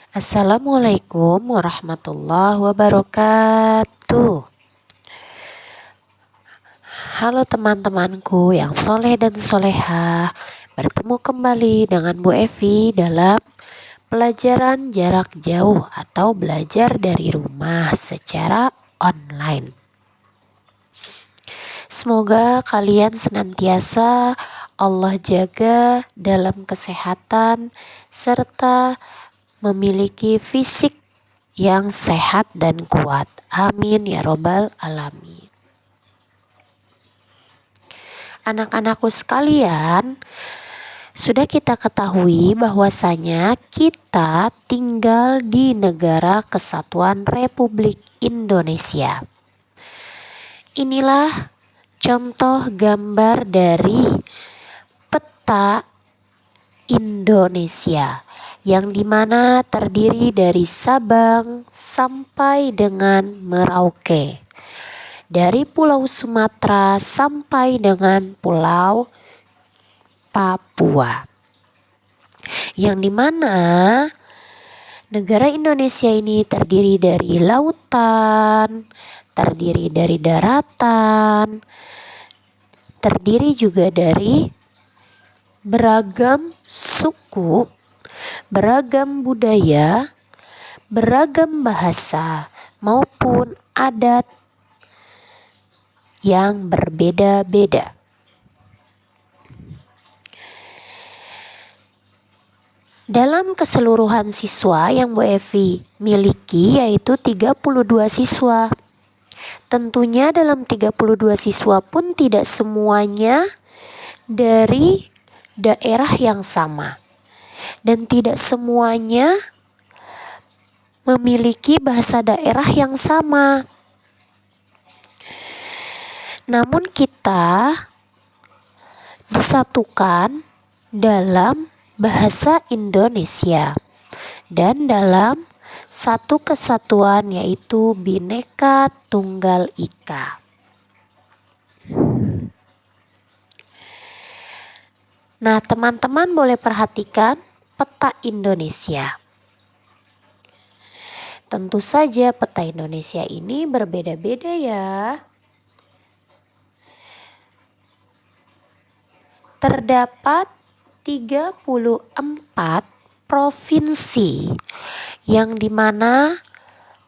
Assalamualaikum warahmatullahi wabarakatuh. Halo teman-temanku yang soleh dan soleha, bertemu kembali dengan Bu Evi dalam pelajaran jarak jauh atau belajar dari rumah secara online. Semoga kalian senantiasa Allah jaga dalam kesehatan serta memiliki fisik yang sehat dan kuat. Amin ya robbal alamin. Anak-anakku sekalian, sudah kita ketahui bahwasanya kita tinggal di negara Kesatuan Republik Indonesia. Inilah contoh gambar dari peta Indonesia yang dimana terdiri dari Sabang sampai dengan Merauke, dari Pulau Sumatera sampai dengan Pulau Papua, yang dimana negara Indonesia ini terdiri dari lautan, terdiri dari daratan, terdiri juga dari beragam suku, beragam budaya, beragam bahasa maupun adat yang berbeda-beda. Dalam keseluruhan siswa yang Bu Evi miliki yaitu 32 siswa. Tentunya dalam 32 siswa pun tidak semuanya dari daerah yang sama. Dan tidak semuanya memiliki bahasa daerah yang sama. Namun kita disatukan dalam bahasa Indonesia dan dalam satu kesatuan yaitu Bhinneka Tunggal Ika. Nah, teman-teman boleh perhatikan peta Indonesia. Tentu saja peta Indonesia ini berbeda-beda ya. Terdapat 34 provinsi yang dimana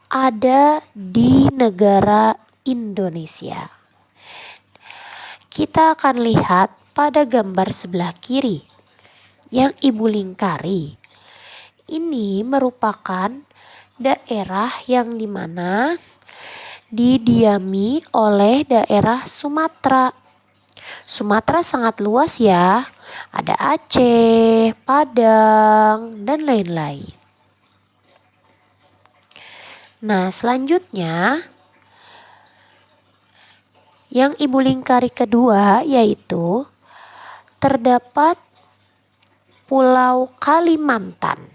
ada di negara Indonesia. Kita akan lihat pada gambar sebelah kiri yang Ibu lingkari. Ini merupakan daerah yang dimana didiami oleh daerah Sumatera. Sumatera sangat luas ya, ada Aceh, Padang, dan lain-lain. Nah, selanjutnya yang Ibu lingkari kedua yaitu terdapat Pulau Kalimantan.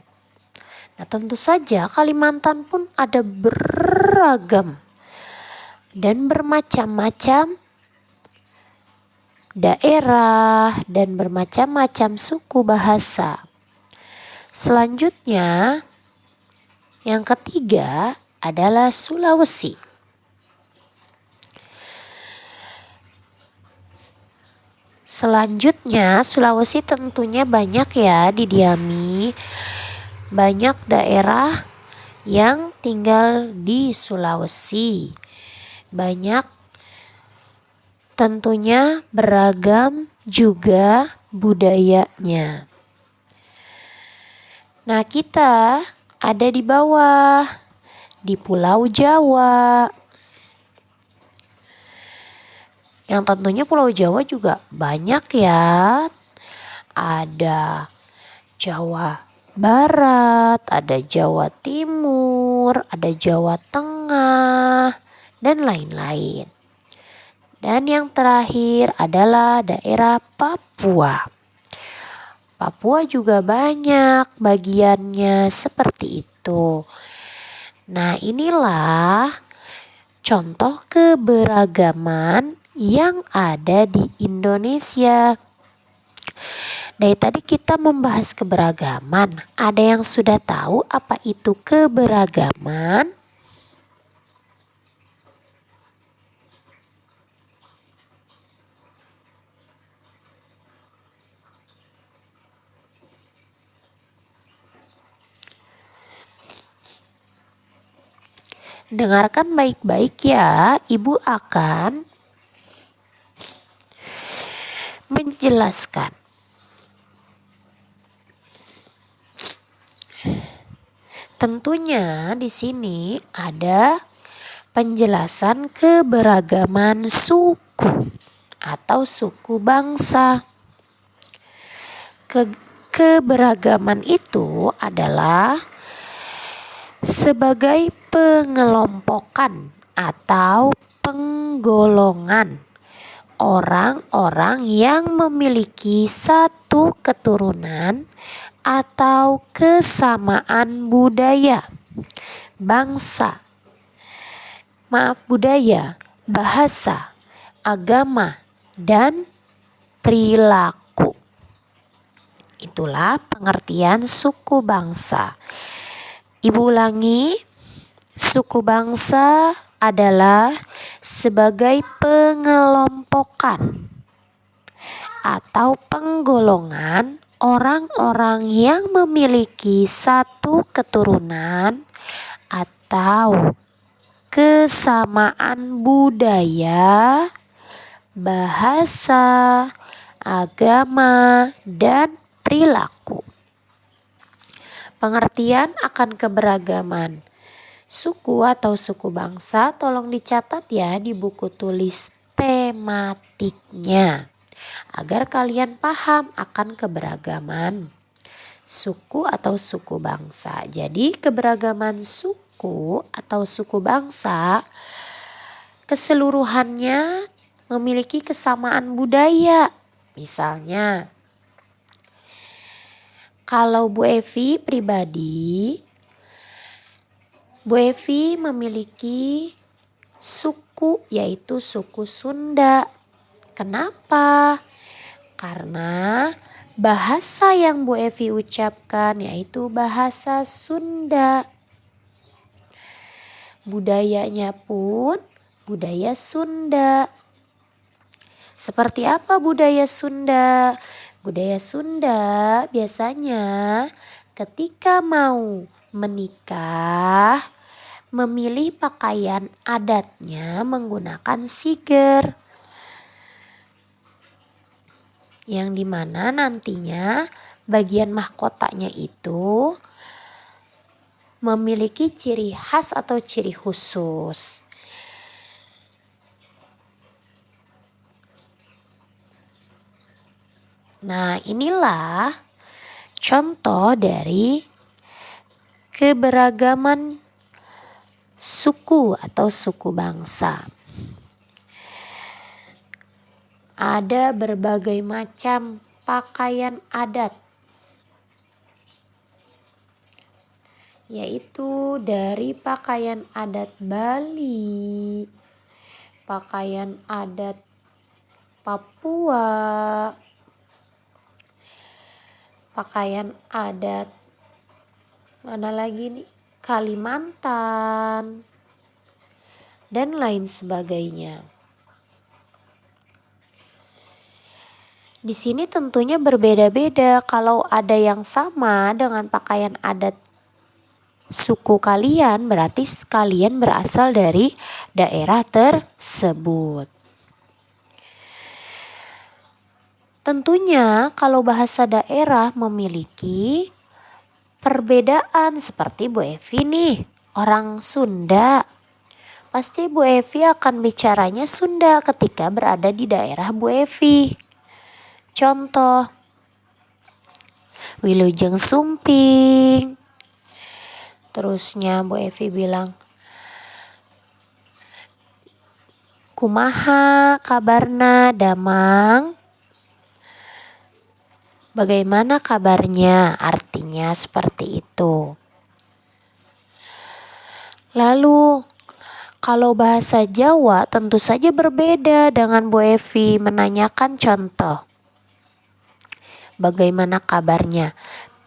Nah, tentu saja Kalimantan pun ada beragam dan bermacam-macam daerah dan bermacam-macam suku bahasa. Selanjutnya, yang ketiga adalah Sulawesi. Selanjutnya, Sulawesi tentunya banyak ya didiami. Banyak daerah yang tinggal di Sulawesi. Banyak tentunya beragam juga budayanya. Nah, kita ada di bawah, di Pulau Jawa. Yang tentunya Pulau Jawa juga banyak ya. Ada Jawa Barat, ada Jawa Timur, ada Jawa Tengah, dan lain-lain. Dan yang terakhir adalah daerah Papua. Papua juga banyak bagiannya seperti itu. Nah, inilah contoh keberagaman yang ada di Indonesia. Dari tadi kita membahas keberagaman. Ada yang sudah tahu apa itu keberagaman? Dengarkan baik-baik ya, Ibu akan menjelaskan. Tentunya di sini ada penjelasan keberagaman suku atau suku bangsa. Keberagaman itu adalah sebagai pengelompokan atau penggolongan orang-orang yang memiliki satu keturunan atau kesamaan budaya, budaya, bahasa, agama, dan perilaku. Itulah pengertian suku bangsa. Ibu ulangi, suku bangsa adalah sebagai pengelompokan atau penggolongan orang-orang yang memiliki satu keturunan atau kesamaan budaya, bahasa, agama, dan perilaku. Pengertian akan keberagaman suku atau suku bangsa tolong dicatat ya di buku tulis tematiknya agar kalian paham akan keberagaman suku atau suku bangsa. Jadi keberagaman suku atau suku bangsa keseluruhannya memiliki kesamaan budaya. Misalnya, kalau Bu Evi pribadi, Bu Evi memiliki suku yaitu suku Sunda. Kenapa? Karena bahasa yang Bu Evi ucapkan yaitu bahasa Sunda. Budayanya pun budaya Sunda. Seperti apa budaya Sunda? Budaya Sunda biasanya ketika mau menikah memilih pakaian adatnya menggunakan siger, yang dimana nantinya bagian mahkotanya itu memiliki ciri khas atau ciri khusus. Nah, inilah contoh dari keberagaman suku atau suku bangsa. Ada berbagai macam pakaian adat, yaitu dari pakaian adat Bali, pakaian adat Papua, pakaian adat mana lagi nih? Kalimantan, dan lain sebagainya. Di sini tentunya berbeda-beda. Kalau ada yang sama dengan pakaian adat suku kalian, berarti kalian berasal dari daerah tersebut. Tentunya kalau bahasa daerah memiliki perbedaan, seperti Bu Evi nih, orang Sunda. Pasti Bu Evi akan bicaranya Sunda ketika berada di daerah Bu Evi. Contoh, Wilujeng Sumping. Terusnya Bu Evi bilang, kumaha kabarna Damang? Bagaimana kabarnya? Artinya seperti itu. Lalu kalau bahasa Jawa tentu saja berbeda dengan Bu Evi menanyakan contoh. bagaimana kabarnya?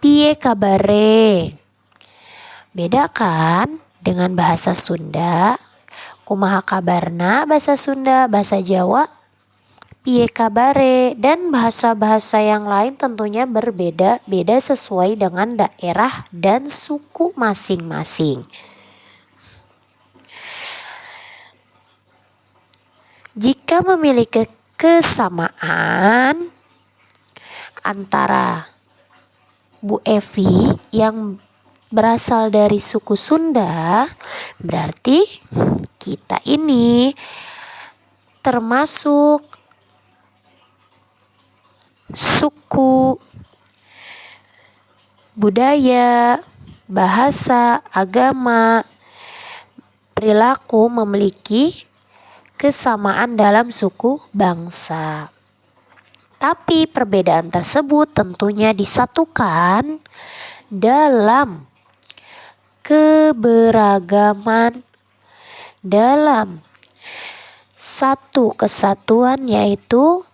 Piye kabare? Beda kan dengan bahasa Sunda? Kumaha kabarna bahasa Sunda, bahasa Jawa piye kabare, dan bahasa-bahasa yang lain tentunya berbeda-beda sesuai dengan daerah dan suku masing-masing. Jika memiliki kesamaan antara Bu Evi yang berasal dari suku Sunda, berarti kita ini termasuk suku, budaya, bahasa, agama, perilaku memiliki kesamaan dalam suku bangsa. Tapi perbedaan tersebut tentunya disatukan dalam keberagaman, dalam satu kesatuan, yaitu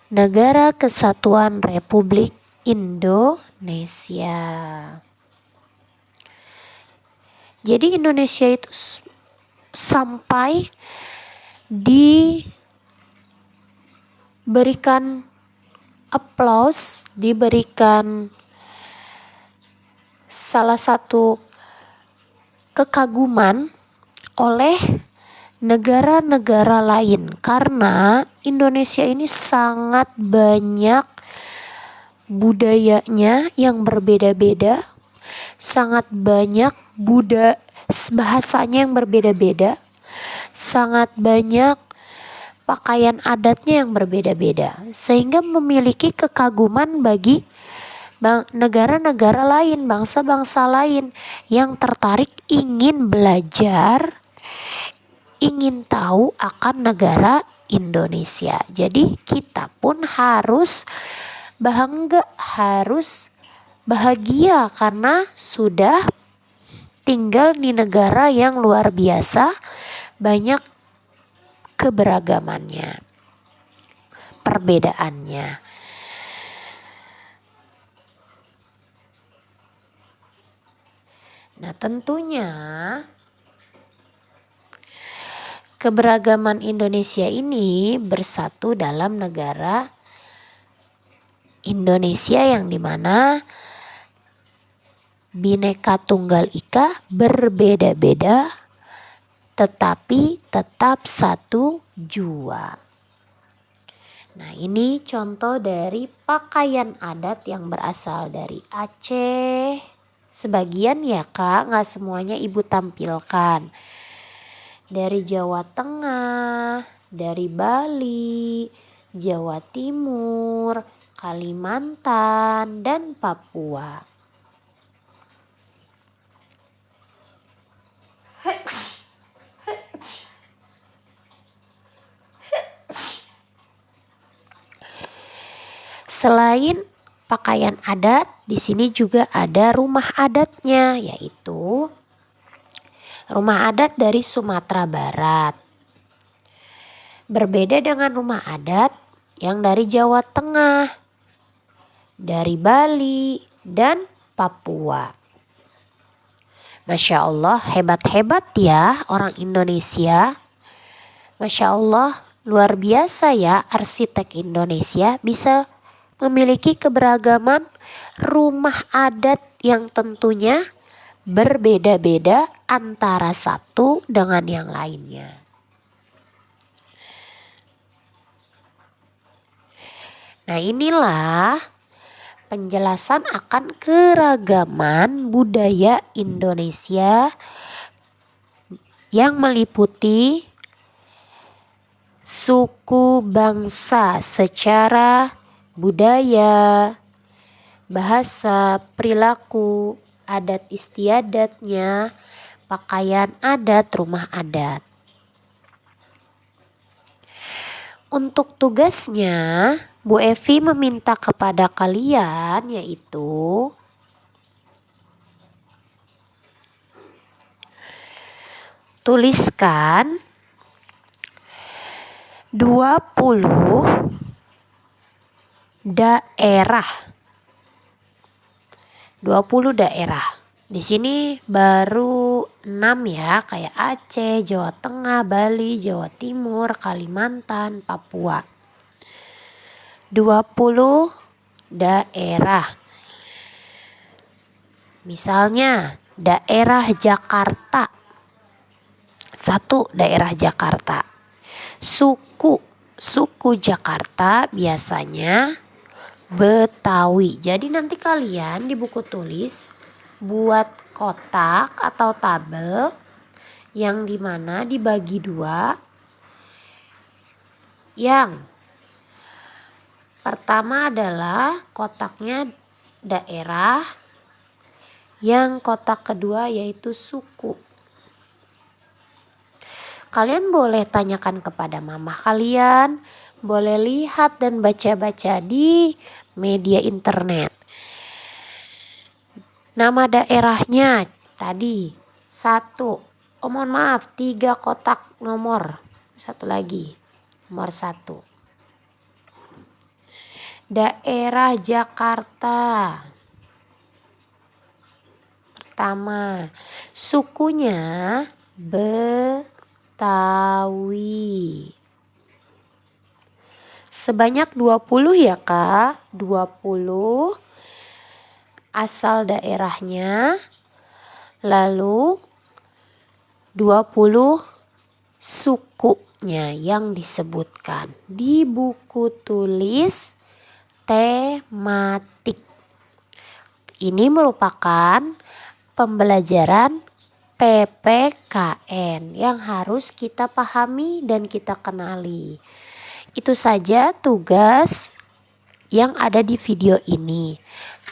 Negara Kesatuan Republik Indonesia. Jadi Indonesia itu sampai diberikan applause, diberikan salah satu kekaguman oleh negara-negara lain, karena Indonesia ini sangat banyak budayanya yang berbeda-beda, sangat banyak bahasanya yang berbeda-beda, sangat banyak pakaian adatnya yang berbeda-beda, sehingga memiliki kekaguman bagi negara-negara lain, bangsa-bangsa lain yang tertarik ingin belajar, ingin tahu akan negara Indonesia. Jadi kita pun harus bangga, harus bahagia karena sudah tinggal di negara yang luar biasa, banyak keberagamannya, perbedaannya. Nah, tentunya keberagaman Indonesia ini bersatu dalam negara Indonesia yang dimana Bhinneka Tunggal Ika berbeda-beda tetapi tetap satu jua. Nah, ini contoh dari pakaian adat yang berasal dari Aceh. Sebagian ya kak, gak semuanya ibu tampilkan. Dari Jawa Tengah, dari Bali, Jawa Timur, Kalimantan, dan Papua. Selain pakaian adat, di sini juga ada rumah adatnya, yaitu rumah adat dari Sumatera Barat. Berbeda dengan rumah adat yang dari Jawa Tengah, dari Bali, dan Papua. Masya Allah, hebat-hebat ya orang Indonesia. Masya Allah, luar biasa ya arsitek Indonesia bisa memiliki keberagaman rumah adat yang tentunya berbeda-beda antara satu dengan yang lainnya. Nah, inilah penjelasan akan keragaman budaya Indonesia yang meliputi suku bangsa secara budaya, bahasa, perilaku, adat istiadatnya, pakaian adat, rumah adat. Untuk tugasnya, Bu Evi meminta kepada kalian yaitu tuliskan 20 daerah. 20 daerah. Di sini baru 6 ya, kayak Aceh, Jawa Tengah, Bali, Jawa Timur, Kalimantan, Papua. 20 daerah. Misalnya daerah Jakarta. 1 daerah Jakarta. Suku Jakarta biasanya Betawi. Jadi nanti kalian di buku tulis buat kotak atau tabel yang dimana dibagi 2. Yang pertama adalah kotaknya daerah, yang kotak kedua yaitu suku. Kalian boleh tanyakan kepada mama kalian, boleh lihat dan baca-baca di media internet. Nama daerahnya tadi 1. Mohon maaf, 3 kotak nomor. 1 lagi, nomor 1. Daerah Jakarta. Pertama, sukunya Betawi. Sebanyak 20 ya Kak, 20 asal daerahnya, lalu 20 sukunya yang disebutkan di buku tulis tematik. Ini merupakan pembelajaran PPKN yang harus kita pahami dan kita kenali. Itu saja tugas yang ada di video ini.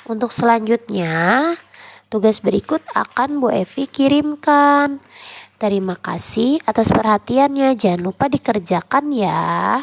Untuk selanjutnya, tugas berikut akan Bu Evi kirimkan. Terima kasih atas perhatiannya. Jangan lupa dikerjakan ya.